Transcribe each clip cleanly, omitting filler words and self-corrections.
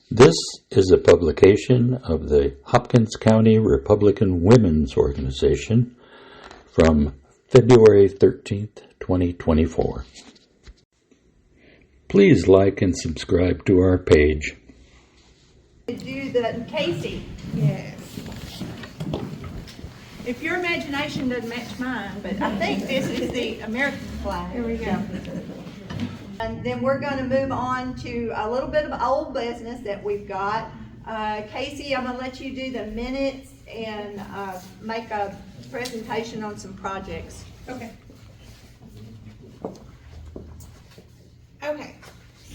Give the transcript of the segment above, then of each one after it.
This is a publication of the Hopkins County Republican Women's Organization from February 13th, 2024. Please like and subscribe to our page. Do the Casey. Yes. If your imagination doesn't match mine, but I think this is the American flag. Here we go. And then we're going to move on to a little bit of old business that we've got. Casey, I'm going to let you do the minutes and make a presentation on some projects. Okay. Okay.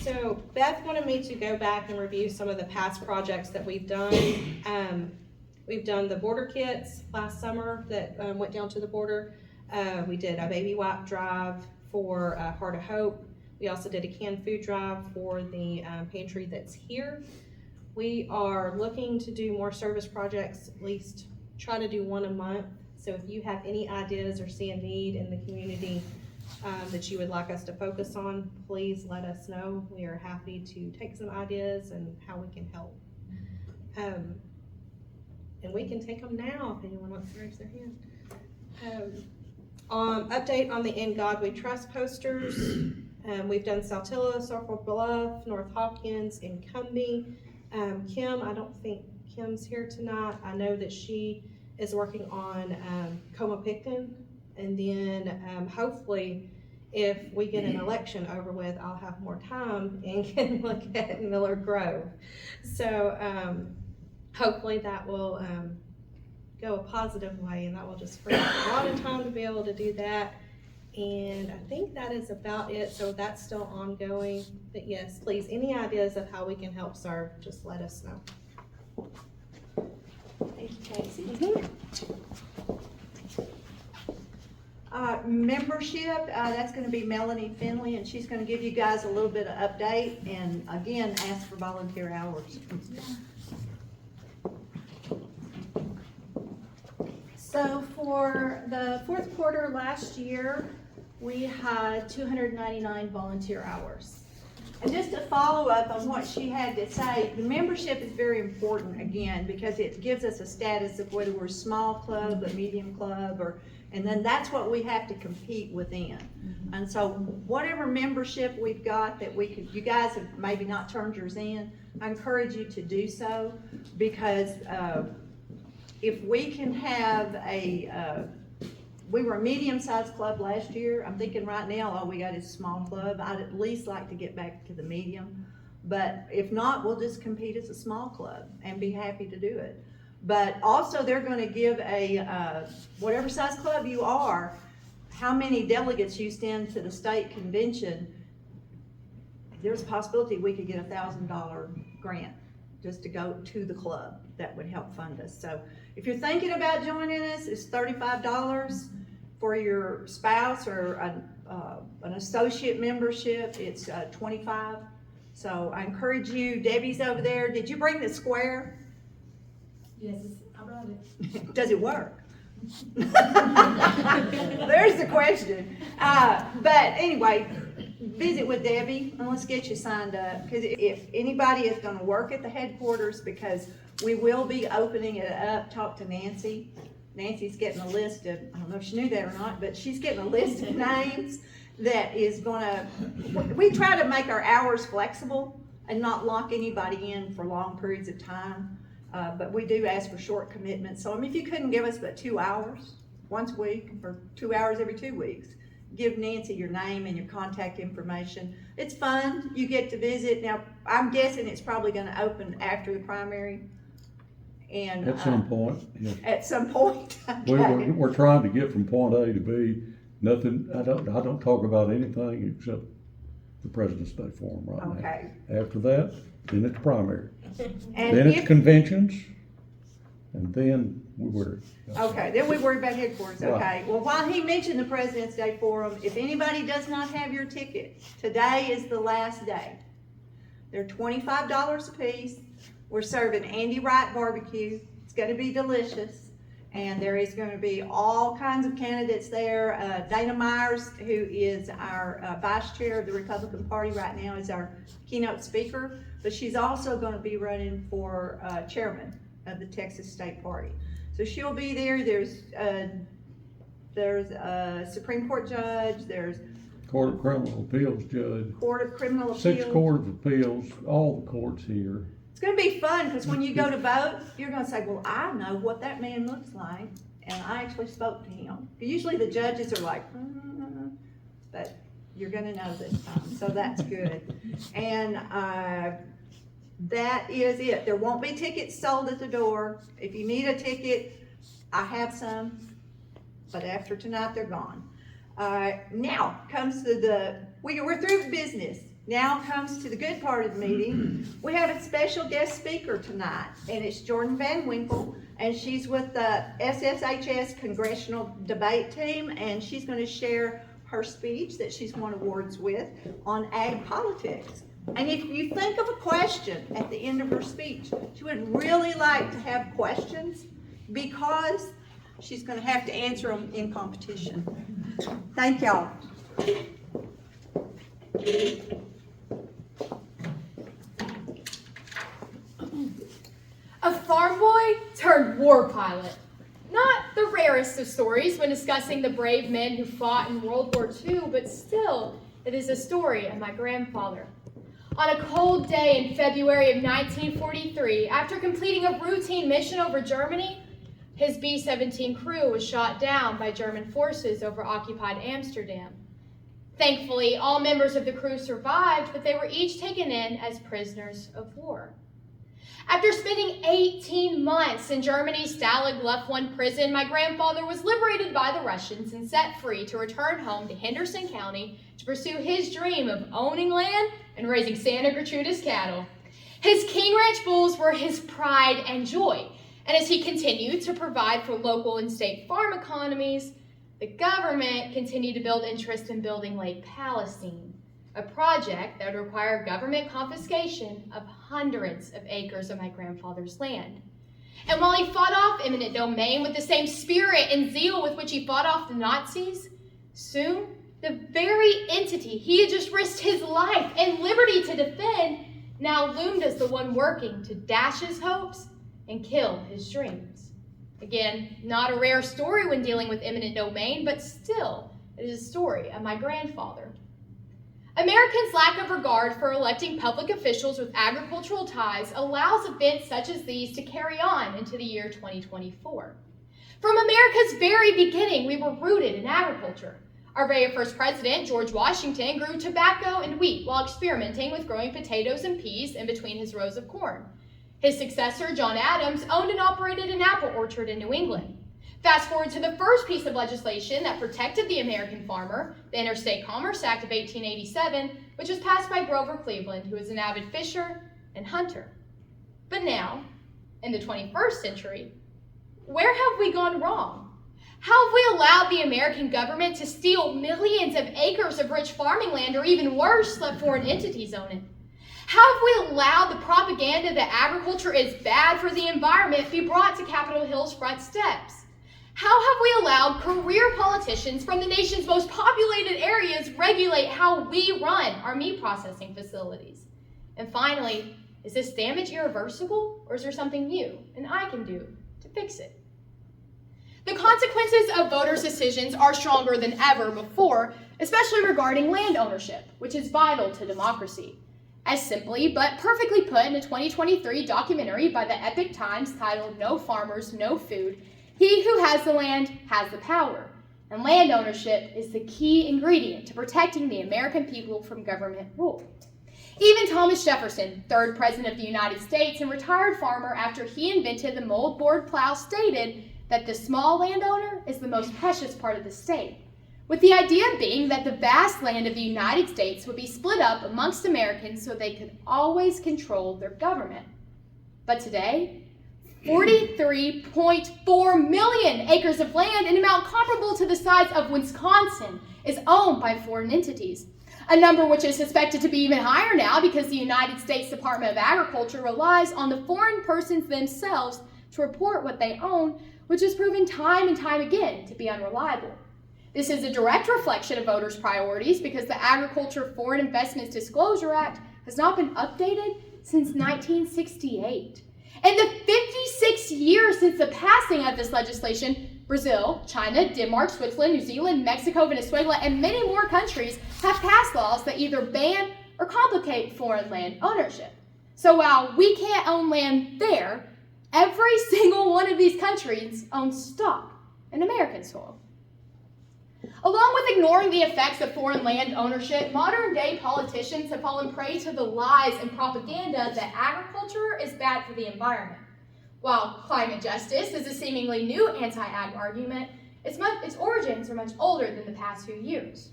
So Beth wanted me to go back and review some of the past projects that we've done. We've done the border kits last summer that went down to the border. We did a baby wipe drive for Heart of Hope. We also did a canned food drive for the pantry that's here. We are looking to do more service projects, at least try to do one a month. So if you have any ideas or see a need in the community that you would like us to focus on, please let us know. We are happy to take some ideas and how we can help. And we can take them now if anyone wants to raise their hand. Update on the In God We Trust posters. We've done Saltillo, Circle Bluff, North Hopkins, and Cumbie. Kim, I don't think Kim's here tonight. I know that she is working on Como-Picton, and then hopefully if we get an election over with, I'll have more time and can look at Miller Grove. So hopefully that will go a positive way, and that will just free up a lot of time to be able to do that. And I think that is about it. So that's still ongoing. But yes, please, any ideas of how we can help serve, just let us know. Thank you, Casey. Membership, that's going to be Melanie Finley, and she's going to give you guys a little bit of update, and again, ask for volunteer hours. So for the fourth quarter last year, we had 299 volunteer hours. And just to follow up on what she had to say, the membership is very important again because it gives us a status of whether we're a small club, a medium club, and then that's what we have to compete within. Mm-hmm. And so whatever membership we've got that we could, you guys have maybe not turned yours in, I encourage you to do so because if we can have we were a medium-sized club last year. I'm thinking right now all we got is a small club. I'd at least like to get back to the medium. But if not, we'll just compete as a small club and be happy to do it. But also they're going to give whatever size club you are, how many delegates you send to the state convention, there's a possibility we could get a $1,000 grant just to go to the club. That would help fund us. So if you're thinking about joining us, it's $35 for your spouse or an associate membership. It's $25. So I encourage you. Debbie's over there. Did you bring the square? Yes, I brought it. Does it work? There's the question. But anyway, visit with Debbie and let's get you signed up. Because if anybody is going to work at the headquarters, because we will be opening it up, talk to Nancy. Nancy's getting a list of, I don't know if she knew that or not, but she's getting a list of names that is going to, we try to make our hours flexible and not lock anybody in for long periods of time. But we do ask for short commitments. So I mean, if you couldn't give us but 2 hours once a week or 2 hours every 2 weeks, give Nancy your name and your contact information. It's fun. You get to visit. Now, I'm guessing it's probably going to open after the primary. And at some point, yes. At some point. Okay. We're trying to get from point A to B. Nothing. I don't talk about anything except the President's Day Forum right now. Okay. After that, then it's primary. And then it's conventions, and then we worry. Okay, then we worry about headquarters. Right. Okay. Well, while he mentioned the President's Day Forum, if anybody does not have your ticket, today is the last day. They're $25 a piece. We're serving Andy Wright barbecue. It's going to be delicious. And there is going to be all kinds of candidates there. Dana Myers, who is our vice chair of the Republican Party right now, is our keynote speaker, but she's also going to be running for chairman of the Texas State Party. So she'll be there. There's a Supreme Court judge, there's Court of Criminal Appeals judge, Court of Criminal Appeals. 6 Court of Appeals, all the courts here. It's gonna be fun, because when you go to vote, you're gonna say, well, I know what that man looks like, and I actually spoke to him. Usually the judges are like, but you're gonna know this time, so that's good. And that is it. There won't be tickets sold at the door. If you need a ticket, I have some, but after tonight, they're gone. Now comes to we're through business. Now comes to the good part of the meeting. We have a special guest speaker tonight, and it's Jordon VanWinkle, and she's with the SSHS Congressional Debate Team, and she's going to share her speech that she's won awards with on ag politics. And if you think of a question at the end of her speech, she would really like to have questions, because she's going to have to answer them in competition. Thank y'all. A farm boy turned war pilot. Not the rarest of stories when discussing the brave men who fought in World War II, but still, it is a story of my grandfather. On a cold day in February of 1943, after completing a routine mission over Germany, his B-17 crew was shot down by German forces over occupied Amsterdam. Thankfully, all members of the crew survived, but they were each taken in as prisoners of war. After spending 18 months in Germany's Stalag Luft 1 prison, my grandfather was liberated by the Russians and set free to return home to Henderson County to pursue his dream of owning land and raising Santa Gertrudis cattle. His King Ranch bulls were his pride and joy, and as he continued to provide for local and state farm economies, the government continued to build interest in building Lake Palestine, a project that would require government confiscation of hundreds of acres of my grandfather's land. And while he fought off eminent domain with the same spirit and zeal with which he fought off the Nazis, soon the very entity he had just risked his life and liberty to defend now loomed as the one working to dash his hopes and kill his dreams. Again, not a rare story when dealing with eminent domain, but still, it is a story of my grandfather. Americans' lack of regard for electing public officials with agricultural ties allows events such as these to carry on into the year 2024. From America's very beginning, we were rooted in agriculture. Our very first president, George Washington, grew tobacco and wheat while experimenting with growing potatoes and peas in between his rows of corn. His successor, John Adams, owned and operated an apple orchard in New England. Fast forward to the first piece of legislation that protected the American farmer, the Interstate Commerce Act of 1887, which was passed by Grover Cleveland, who was an avid fisher and hunter. But now, in the 21st century, where have we gone wrong? How have we allowed the American government to steal millions of acres of rich farming land, or even worse, let foreign entities own it? How have we allowed the propaganda that agriculture is bad for the environment be brought to Capitol Hill's front steps? How have we allowed career politicians from the nation's most populated areas regulate how we run our meat processing facilities? And finally, is this damage irreversible, or is there something you and I can do to fix it? The consequences of voters' decisions are stronger than ever before, especially regarding land ownership, which is vital to democracy. As simply but perfectly put in a 2023 documentary by the Epic Times titled "No Farmers, No Food," he who has the land has the power, and land ownership is the key ingredient to protecting the American people from government rule. Even Thomas Jefferson, third president of the United States and retired farmer after he invented the moldboard plow, stated that the small landowner is the most precious part of the state, with the idea being that the vast land of the United States would be split up amongst Americans so they could always control their government. But today, 43.4 million acres of land, an amount comparable to the size of Wisconsin, is owned by foreign entities, a number which is suspected to be even higher now because the United States Department of Agriculture relies on the foreign persons themselves to report what they own, which has proven time and time again to be unreliable. This is a direct reflection of voters' priorities because the Agriculture Foreign Investments Disclosure Act has not been updated since 1968. In the 56 years since the passing of this legislation, Brazil, China, Denmark, Switzerland, New Zealand, Mexico, Venezuela, and many more countries have passed laws that either ban or complicate foreign land ownership. So while we can't own land there, every single one of these countries owns stock in American soil. Along with ignoring the effects of foreign land ownership, modern-day politicians have fallen prey to the lies and propaganda that agriculture is bad for the environment. While climate justice is a seemingly new anti-ag argument, its origins are much older than the past few years.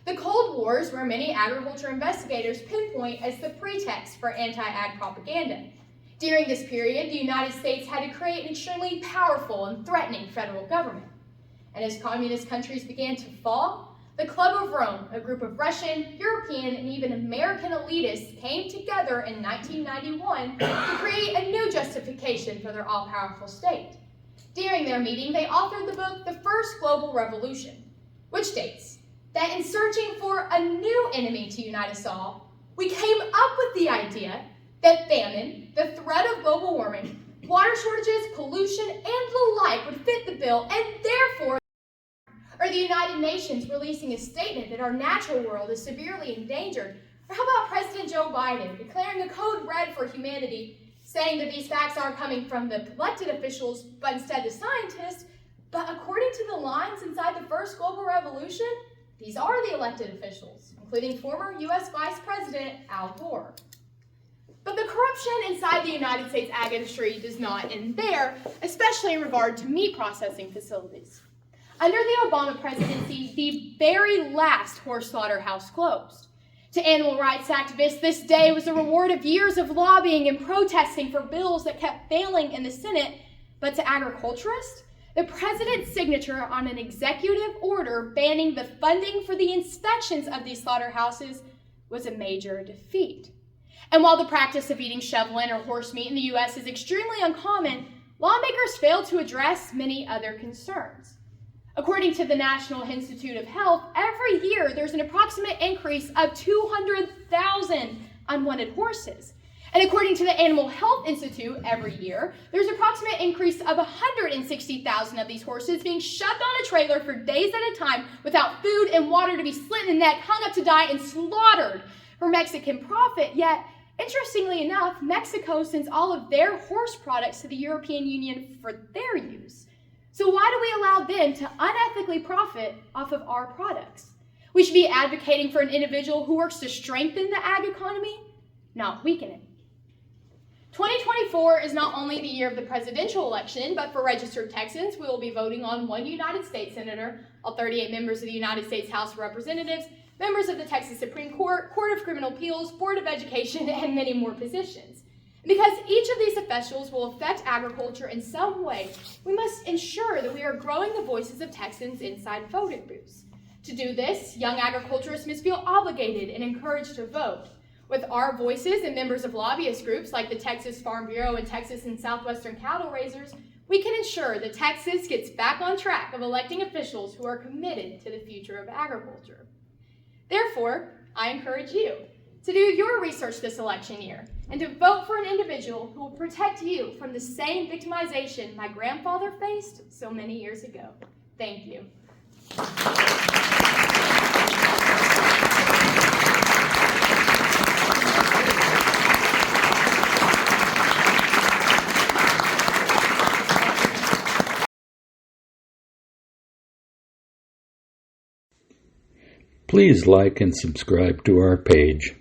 The Cold War is where many agriculture investigators pinpoint as the pretext for anti-ag propaganda. During this period, the United States had to create an extremely powerful and threatening federal government. And as communist countries began to fall, the Club of Rome, a group of Russian, European, and even American elitists came together in 1991 to create a new justification for their all-powerful state. During their meeting, they authored the book, The First Global Revolution, which states that in searching for a new enemy to unite us all, we came up with the idea that famine, the threat of global warming, water shortages, pollution, and the like would fit the bill, and therefore, or the United Nations releasing a statement that our natural world is severely endangered, or how about President Joe Biden declaring a code red for humanity, saying that these facts aren't coming from the elected officials, but instead the scientists, but according to the lines inside the First Global Revolution, these are the elected officials, including former U.S. Vice President Al Gore. But the corruption inside the United States ag industry does not end there, especially in regard to meat processing facilities. Under the Obama presidency, the very last horse slaughterhouse closed. To animal rights activists, this day was a reward of years of lobbying and protesting for bills that kept failing in the Senate, but to agriculturists, the president's signature on an executive order banning the funding for the inspections of these slaughterhouses was a major defeat. And while the practice of eating shoveling or horse meat in the U.S. is extremely uncommon, lawmakers failed to address many other concerns. According to the National Institute of Health, every year there's an approximate increase of 200,000 unwanted horses. And according to the Animal Health Institute, every year there's an approximate increase of 160,000 of these horses being shoved on a trailer for days at a time without food and water to be slit in the neck, hung up to die, and slaughtered for Mexican profit. Yet, interestingly enough, Mexico sends all of their horse products to the European Union for their use. So why do we allow them to unethically profit off of our products? We should be advocating for an individual who works to strengthen the ag economy, not weaken it. 2024 is not only the year of the presidential election, but for registered Texans, we will be voting on one United States Senator, all 38 members of the United States House of Representatives, members of the Texas Supreme Court, Court of Criminal Appeals, Board of Education, and many more positions. And because each of these officials will affect agriculture in some way, we must ensure that we are growing the voices of Texans inside voting booths. To do this, young agriculturists must feel obligated and encouraged to vote. With our voices and members of lobbyist groups like the Texas Farm Bureau and Texas and Southwestern Cattle Raisers, we can ensure that Texas gets back on track of electing officials who are committed to the future of agriculture. Therefore, I encourage you to do your research this election year and to vote for an individual who will protect you from the same victimization my grandfather faced so many years ago. Thank you. Please like and subscribe to our page.